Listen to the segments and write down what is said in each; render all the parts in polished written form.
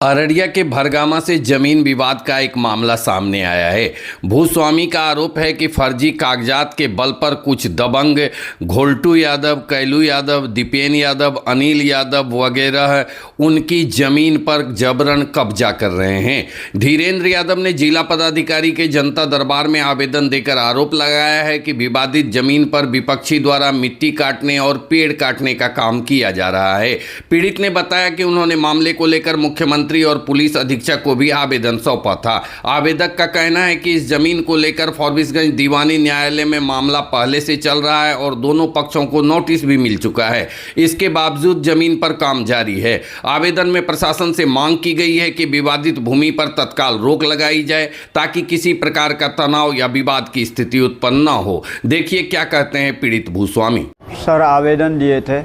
अररिया के भरगामा से जमीन विवाद का एक मामला सामने आया है। भूस्वामी का आरोप है कि फर्जी कागजात के बल पर कुछ दबंग घोलटू यादव, कैलू यादव, दीपेन यादव, अनिल यादव वगैरह उनकी जमीन पर जबरन कब्जा कर रहे हैं। धीरेन्द्र यादव ने जिला पदाधिकारी के जनता दरबार में आवेदन देकर आरोप लगाया है कि विवादित जमीन पर विपक्षी द्वारा मिट्टी काटने और पेड़ काटने का काम किया जा रहा है। पीड़ित ने बताया कि उन्होंने मामले को लेकर मुख्यमंत्री और पुलिस अधीक्षक को भी आवेदन सौंपा था। आवेदक का कहना है कि इस जमीन को लेकर फॉरबिसगंज दीवानी न्यायालय में मामला पहले से चल रहा है और दोनों पक्षों को नोटिस भी मिल चुका है। इसके बावजूद जमीन पर काम जारी है। आवेदन में प्रशासन से मांग की गई है कि विवादित भूमि पर तत्काल रोक लगाई जाए ताकि किसी प्रकार का तनाव या विवाद की स्थिति उत्पन्न न हो। देखिए क्या कहते हैं पीड़ित भूस्वामी। सर, आवेदन दिए थे,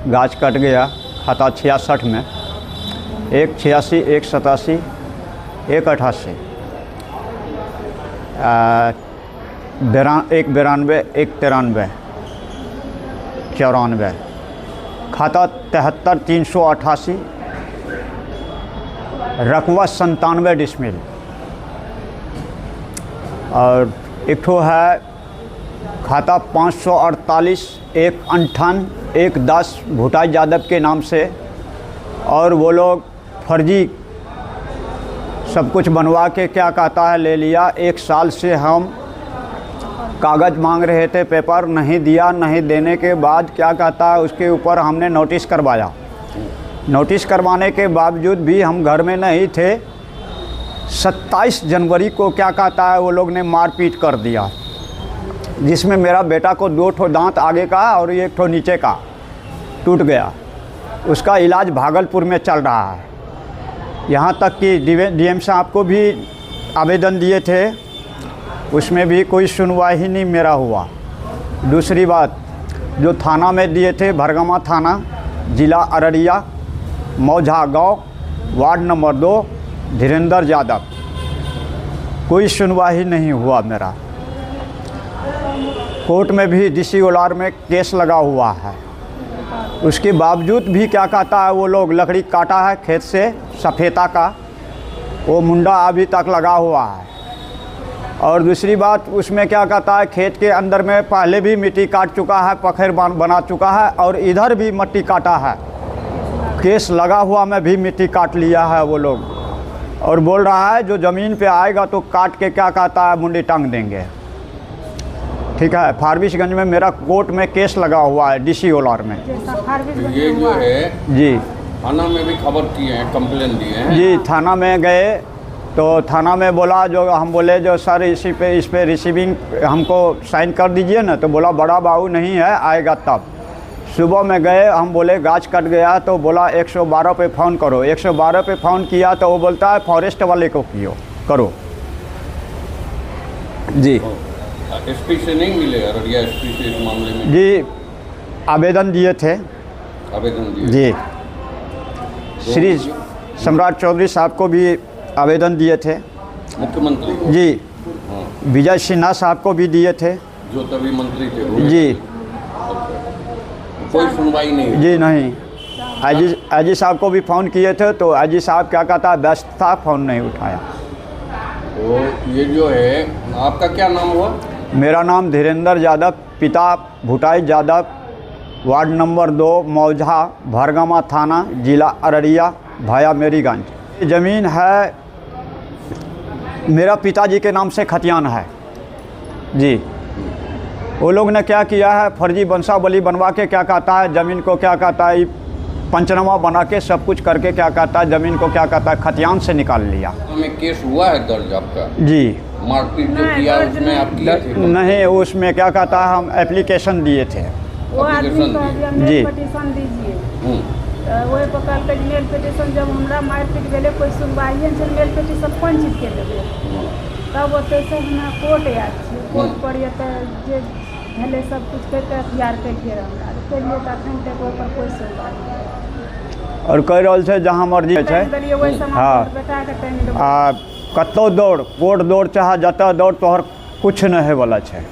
गाछ कट गया खाता 66 में, एक 86, एक 87, एक 88, एक 92, एक 93, 94, खाता 73, 388, रकबा 97 डिसमिल। और एक ठो है खाता 548, एक 58, एक 10 भुटाई यादव के नाम से। और वो लोग फर्जी सब कुछ बनवा के क्या कहता है ले लिया। 1 साल से हम कागज़ मांग रहे थे, पेपर नहीं दिया। नहीं देने के बाद क्या कहता है उसके ऊपर हमने नोटिस करवाया। नोटिस करवाने के बावजूद भी हम घर में नहीं थे। 27 जनवरी को क्या कहता है वो लोग ने मारपीट कर दिया, जिसमें मेरा बेटा को 2 ठो दांत आगे का और 1 ठो नीचे का टूट गया। उसका इलाज भागलपुर में चल रहा है। यहाँ तक कि डीएम साहब को भी आवेदन दिए थे, उसमें भी कोई सुनवाई ही नहीं मेरा हुआ। दूसरी बात, जो थाना में दिए थे, भरगामा थाना, जिला अररिया, मौझा गांव, वार्ड नंबर 2, धीरेन्द्र यादव, कोई सुनवाई नहीं हुआ मेरा। कोर्ट में भी डीसी ओलार में केस लगा हुआ है। उसके बावजूद भी क्या कहता है वो लोग लकड़ी काटा है खेत से, सफ़ेदा का, वो मुंडा अभी तक लगा हुआ है। और दूसरी बात, उसमें क्या कहता है खेत के अंदर में पहले भी मिट्टी काट चुका है, पखेर बना चुका है, और इधर भी मिट्टी काटा है। केस लगा हुआ में भी मिट्टी काट लिया है वो लोग। और बोल रहा है जो ज़मीन पे आएगा तो काट के क्या कहता है मुंडी टांग देंगे। ठीक है, फारबिसगंज में मेरा कोर्ट में केस लगा हुआ है, डीसी ओलार में। ये जो है जी, थाना में भी खबर किए हैं, कंप्लेन दिए हैं। जी, थाना में गए तो थाना में बोला, जो हम बोले जो सर इस पे रिसीविंग हमको साइन कर दीजिए ना, तो बोला बड़ा बाबू नहीं है, आएगा तब। सुबह में गए, हम बोले गाछ कट गया, तो बोला 112 पे फ़ोन करो। 112 पे फ़ोन किया तो वो बोलता है फॉरेस्ट वाले को करो। जी, एसपी से नहीं मिले? अररिया एसपी से इस मामले में? जी, आवेदन दिए थे। आवेदन दिए जी, श्री सम्राट चौधरी साहब को भी आवेदन दिए थे। मुख्यमंत्री को? जी, हाँ। विजय सिन्हा साहब को भी दिए थे। जो तभी मंत्री थे? जी। कोई सुनवाई नहीं? जी नहीं। आईजी साहब को भी फ़ोन किए थे तो आईजी साहब क्या कहता है व्यस्त था, फ़ोन नहीं उठाया। तो ये जो है, आपका क्या नाम हुआ? मेरा नाम धीरेन्द्र यादव, पिता भुटाई यादव, वार्ड नंबर 2, मौझा, भरगामा थाना, जिला अररिया, भाया मेरीगंज। ज़मीन है मेरा पिताजी के नाम से खतियान है। जी, वो लोग ने क्या किया है, फर्जी वंशावली बनवा के क्या कहता है ज़मीन को क्या कहता है पंचनामा बना के सब कुछ करके क्या कहता है ज़मीन को क्या कहता है खतियान से निकाल लिया। में केस हुआ है दर्ज आपका? जी। मारपीट जो किया उसमें आप किए थे? नहीं, उसमें क्या कहता है हम एप्लीकेशन दिए थे। वो आदमी को जी। पिटीशन दीजिए, वही पकड़ के मेल पिटीशन। जब हमरा मारपीट भेले कोई सुनवाई से मेल पिटीशन कौन चीज के देवे? तब ओते से हमरा कोर्ट याद छै, कोर्ट पर ये जे भेले सब कुछ करके अखियार के घेर हमरा के लिए त अखन तक ओकर कोई सुनवाई नहीं। और कह रहल छै जहाँ मर्जी छै। हाँ, कतौ दौड़, कोर्ट दौड़ चाहे जतऽ दौड़, तोहर कुछ नहीं होवला छै।